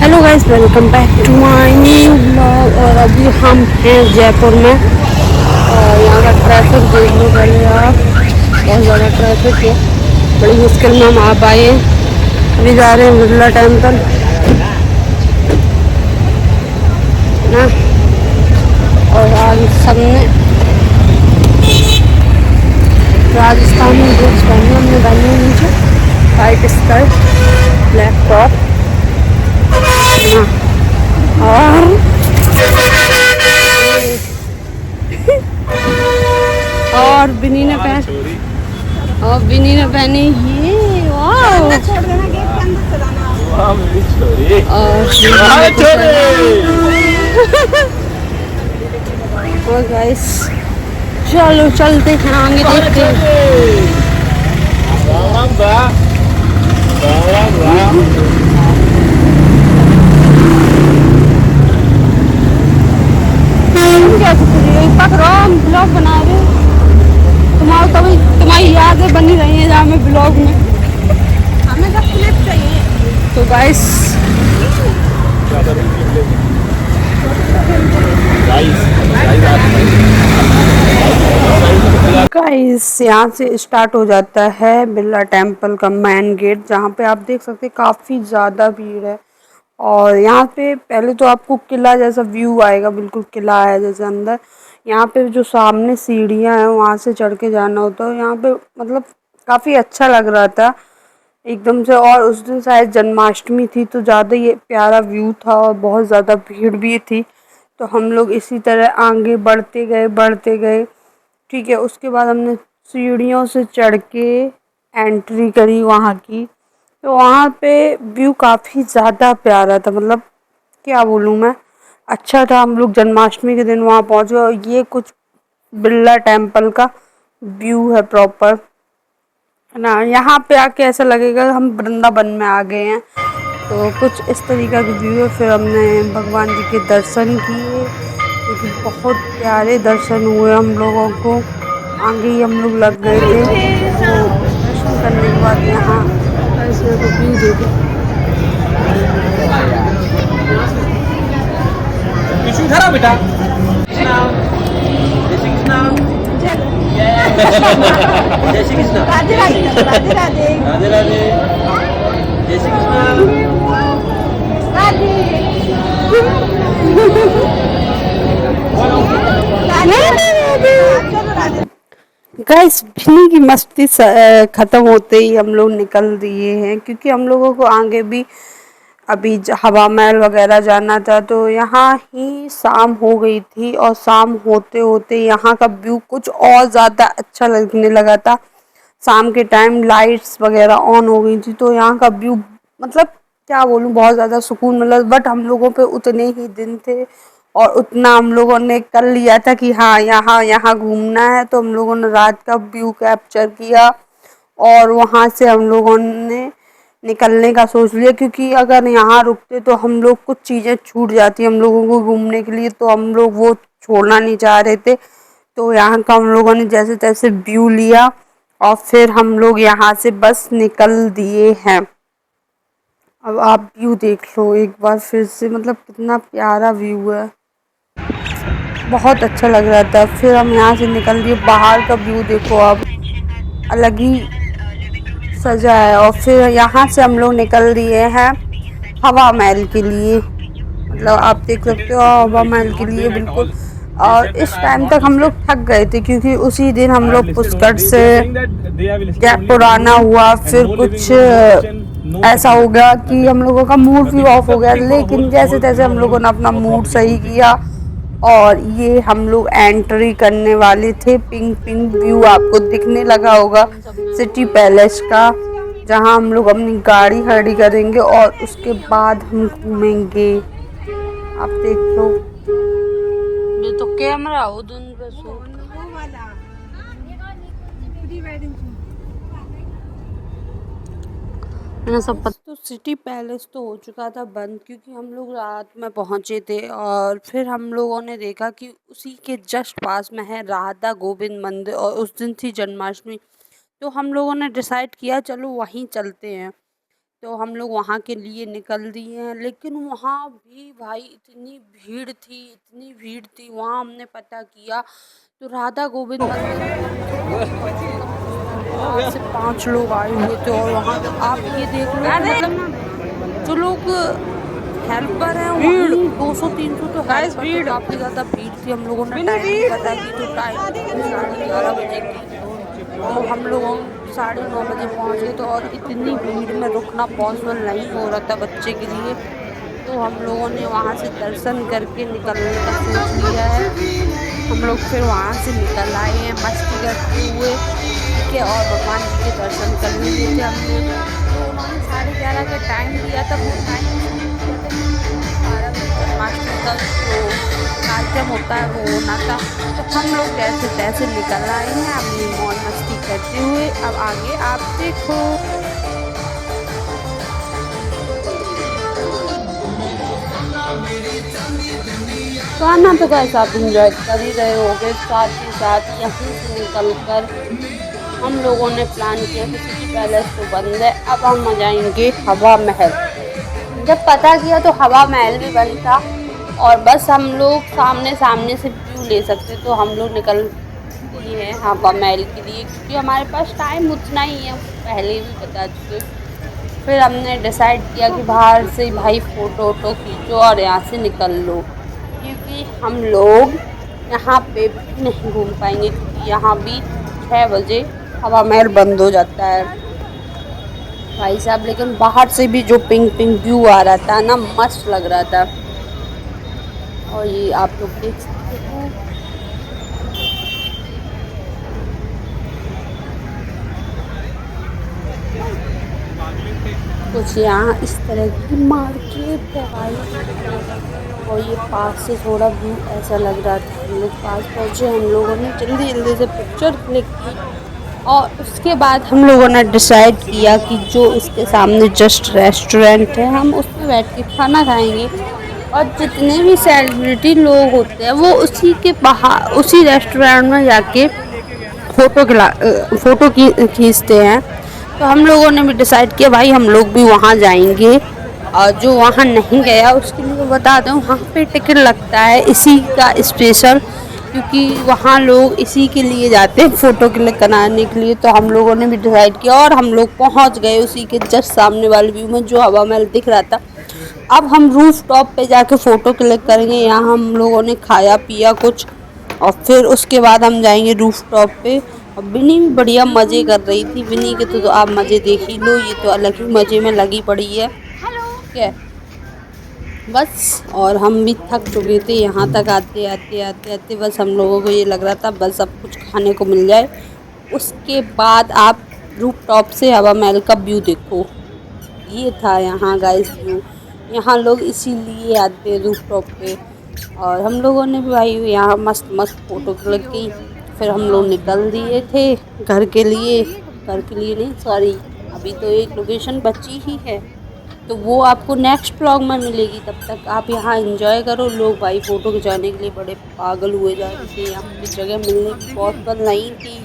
Hello guys, welcome back to my new blog. और अभी हम हैं जयपुर में और यहाँ का ट्रैफिक देख लो पहले आप। बहुत ज़्यादा ट्रैफिक है, बड़ी मुश्किल में हम आ पाए हैं। अभी जा रहे हैं बिरला टेम्पल ना। और आज सबने राजस्थानी ड्रेस पहनी, हमने पहनी है नीचे वाइट स्कर्ट ब्लैक टॉप ना। और और बिनी ने पहनी ये वाओ। और गाइस चलो चलते हैं आगे, देखते हैं। हम ब्लॉग बना रहे हैं, तुम्हारी यादें बनी रही हैं हमें ब्लॉग में। हमें तो क्लिप चाहिए। तो गाइस यहाँ से स्टार्ट हो जाता है बिरला टेम्पल का मेन गेट, जहाँ पे आप देख सकते हैं काफ़ी ज़्यादा भीड़ है। और यहाँ पे पहले तो आपको किला जैसा व्यू आएगा, बिल्कुल किला है जैसे अंदर। यहाँ पे जो सामने सीढ़ियाँ हैं वहाँ से चढ़ के जाना होता है। यहाँ पे मतलब काफ़ी अच्छा लग रहा था एकदम से। और उस दिन शायद जन्माष्टमी थी तो ज़्यादा ये प्यारा व्यू था और बहुत ज़्यादा भीड़ भी थी। तो हम लोग इसी तरह आगे बढ़ते गए। ठीक है, उसके बाद हमने सीढ़ियों से चढ़ के एंट्री करी वहाँ की। तो वहाँ पे व्यू काफ़ी ज़्यादा प्यारा था, मतलब क्या बोलूँ मैं, अच्छा था। हम लोग जन्माष्टमी के दिन वहाँ पहुँच गए और ये कुछ बिरला टेम्पल का व्यू है प्रॉपर ना। यहाँ पे आके ऐसा लगेगा हम वृंदावन में आ गए हैं। तो कुछ इस तरीका की व्यू है। फिर हमने भगवान जी के दर्शन किए, क्योंकि बहुत प्यारे दर्शन हुए हम लोगों को। आगे ही हम लोग लग गए थे। तो दर्शन करने के बाद यहाँ ऐसे को व्यू देखो। बेटा जय श्री कृष्ण। राधे राधे राधे राधे राधे राधे जय श्री कृष्ण। गाइस भिनी की मस्ती खत्म होते ही हम लोग निकल दिए हैं, क्योंकि हम लोगों को आगे भी अभी हवा महल वगैरह जाना था। तो यहाँ ही शाम हो गई थी और शाम होते होते यहाँ का व्यू कुछ और ज़्यादा अच्छा लगने लगा था। शाम के टाइम लाइट्स वगैरह ऑन हो गई थी तो यहाँ का व्यू मतलब क्या बोलूँ, बहुत ज़्यादा सुकून मिला। बट हम लोगों पे उतने ही दिन थे और उतना हम लोगों ने कर लिया था कि हाँ यहाँ यहाँ घूमना है। तो हम लोगों ने रात का व्यू कैप्चर किया और वहाँ से हम लोगों ने निकलने का सोच लिया, क्योंकि अगर यहाँ रुकते तो हम लोग कुछ चीज़ें छूट जाती हम लोगों को घूमने के लिए। तो हम लोग वो छोड़ना नहीं चाह रहे थे। तो यहाँ का हम लोगों ने जैसे तैसे व्यू लिया और फिर हम लोग यहाँ से बस निकल दिए हैं। अब आप व्यू देख लो एक बार फिर से, मतलब कितना प्यारा व्यू है, बहुत अच्छा लग रहा था। फिर हम यहाँ से निकल दिए। बाहर का व्यू देखो आप, अलग ही सजा है। और फिर यहाँ से हम लोग निकल दिए हैं हवा महल के लिए। मतलब आप देख सकते हो हवा महल के लिए बिल्कुल। और इस टाइम तक हम लोग थक गए थे, क्योंकि उसी दिन हम लोग पुष्कर से जयपुर आना हुआ। फिर कुछ ऐसा हो गया कि हम लोगों का मूड भी ऑफ हो गया, लेकिन जैसे तैसे हम लोगों ने अपना मूड सही किया। और ये हम लोग एंट्री करने वाले थे। पिंक पिंक व्यू आपको दिखने लगा होगा सिटी पैलेस का, जहां हम लोग अपनी गाड़ी खड़ी करेंगे और उसके बाद हम घूमेंगे। आप देख लो, ये तो कैमरा उधर पे सब पता। तो सिटी पैलेस तो हो चुका था बंद, क्योंकि हम लोग रात में पहुंचे थे। और फिर हम लोगों ने देखा कि उसी के जस्ट पास में है राधा गोविंद मंदिर और उस दिन थी जन्माष्टमी। तो हम लोगों ने डिसाइड किया चलो वहीं चलते हैं। तो हम लोग वहाँ के लिए निकल दिए हैं। लेकिन वहाँ भी भाई इतनी भीड़ थी वहाँ। हमने पता किया तो राधा गोविंद मंदिर में से 5 लोग आए हुए थे और वहाँ आप ये देख लो कि मतलब जो लोग हेल्पर हैं वहीं 200-300 तो हेल्पर थे। काफ़ी ज़्यादा भीड़ थी। हम लोगों ने टाइम भी पता की तो टाइम 11:30 बजे की। तो हम लोग 9:30 बजे पहुँच गए। तो और इतनी भीड़ में रुकना पॉसिबल नहीं हो रहा था बच्चे के लिए। तो हम लोगों ने वहाँ से दर्शन करके निकलने का सोच लिया है। हम लोग फिर वहाँ से निकल आए हैं मस्ती करते हुए, ठीक है। और भगवान जी के दर्शन कर लिए थे हमने। तो उन्होंने 11:30 का टाइम दिया था। वो टाइम इसलिए दिया था क्योंकि 12 बजे जन्माष्टमी का जो कार्यक्रम होता है वो होना था। तो हम लोग जैसे तैसे निकल आए हैं अपनी मौज मस्ती करते हुए। अब आगे आप देखो। गाना तो कैसे आप इंजॉय कर ही रहे होगे। साथ ही साथ यहीं से निकल कर हम लोगों ने प्लान किया कि सिटी पैलेस तो बंद है, अब हम जाएंगे हवा महल। जब पता किया तो हवा महल भी बंद था और बस हम लोग सामने सामने से व्यू ले सकते। तो हम लोग निकल दिए हैं हवा महल के लिए क्योंकि हमारे पास टाइम उतना ही है, पहले भी बता चुके। फिर हमने डिसाइड किया कि बाहर से भाई फ़ोटो वोटो खींचो और यहाँ से निकल लो क्योंकि हम लोग यहाँ पे भी नहीं घूम पाएंगे क्योंकि यहाँ भी 6 बजे हवा महल बंद हो जाता है भाई साहब। लेकिन बाहर से भी जो पिंक पिंक व्यू आ रहा था ना, मस्त लग रहा था। और ये आप लोग देख सकते हो। कुछ यहाँ इस तरह की मार्केट है भाई। और ये पास से थोड़ा व्यू ऐसा लग रहा था। हम लोग पास पहुँचे, हम लोगों ने जल्दी जल्दी से पिक्चर क्लिक की और उसके बाद हम लोगों ने डिसाइड किया कि जो इसके सामने जस्ट रेस्टोरेंट है हम उसमें बैठ के खाना खाएंगे। और जितने भी सेलिब्रिटी लोग होते हैं वो उसी के बाहर उसी रेस्टोरेंट में जाके फ़ोटो खींचते हैं। तो हम लोगों ने भी डिसाइड किया भाई हम लोग भी वहाँ जाएंगे। और जो वहाँ नहीं गया उसके लिए बता दूँ, वहाँ पे टिकट लगता है इसी का स्पेशल, क्योंकि वहाँ लोग इसी के लिए जाते हैं फ़ोटो क्लिक कराने के लिए। तो हम लोगों ने भी डिसाइड किया और हम लोग पहुँच गए उसी के जस्ट सामने वाले व्यू में जो हवा महल दिख रहा था। अब हम रूफ टॉप पे जाके फ़ोटो क्लिक करेंगे। यहाँ हम लोगों ने खाया पिया कुछ और फिर उसके बाद हम जाएंगे रूफ टॉप पे। और बिनी भी बढ़िया मज़े कर रही थी। बिनी के तो आप मज़े देख ही लो, ये तो अलग ही मज़े में लगी पड़ी है, ठीक है। बस और हम भी थक चुके थे यहाँ तक आते आते आते आते। बस हम लोगों को ये लग रहा था बस अब कुछ खाने को मिल जाए। उसके बाद आप रूफ टॉप से हवा महल का व्यू देखो। ये था यहाँ गाइस व्यू। यहाँ लोग इसीलिए आते हैं रूफ टॉप पे। और हम लोगों ने भी भाई यहाँ मस्त मस्त फ़ोटो क्लिक की। फिर हम लोग निकल दिए थे घर के लिए। घर के लिए नहीं, सॉरी, अभी तो एक लोकेशन बची ही है तो वो आपको नेक्स्ट व्लॉग में मिलेगी। तब तक आप यहाँ एंजॉय करो। लोग भाई फ़ोटो खिंचाने के लिए बड़े पागल हुए जा रहे थे। यहाँ पे जगह मिलने की पॉसिबल नहीं थी,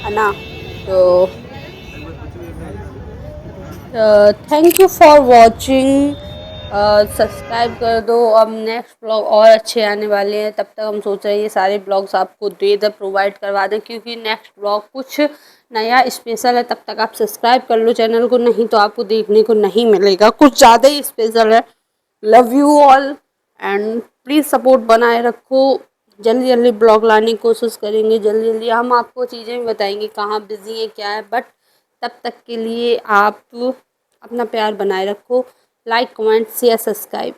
है ना। तो thank you for watching. Subscribe कर दो। अब नेक्स्ट ब्लॉग और अच्छे आने वाले हैं। तब तक हम सोच रहे हैं ये सारे ब्लॉग्स आपको दे दे प्रोवाइड करवा दें क्योंकि नेक्स्ट ब्लॉग कुछ नया स्पेशल है। तब तक आप सब्सक्राइब कर लो चैनल को, नहीं तो आपको देखने को नहीं मिलेगा। कुछ ज़्यादा ही स्पेशल है। Love you all and please support बनाए रखो। जल्दी जल्दी ब्लॉग लाने की कोशिश करेंगे। जल्दी जल्दी हम आपको चीज़ें भी बताएंगे कहाँ बिजी है क्या है। बट तब तक के लिए आप अपना प्यार बनाए रखो। Like comment share subscribe.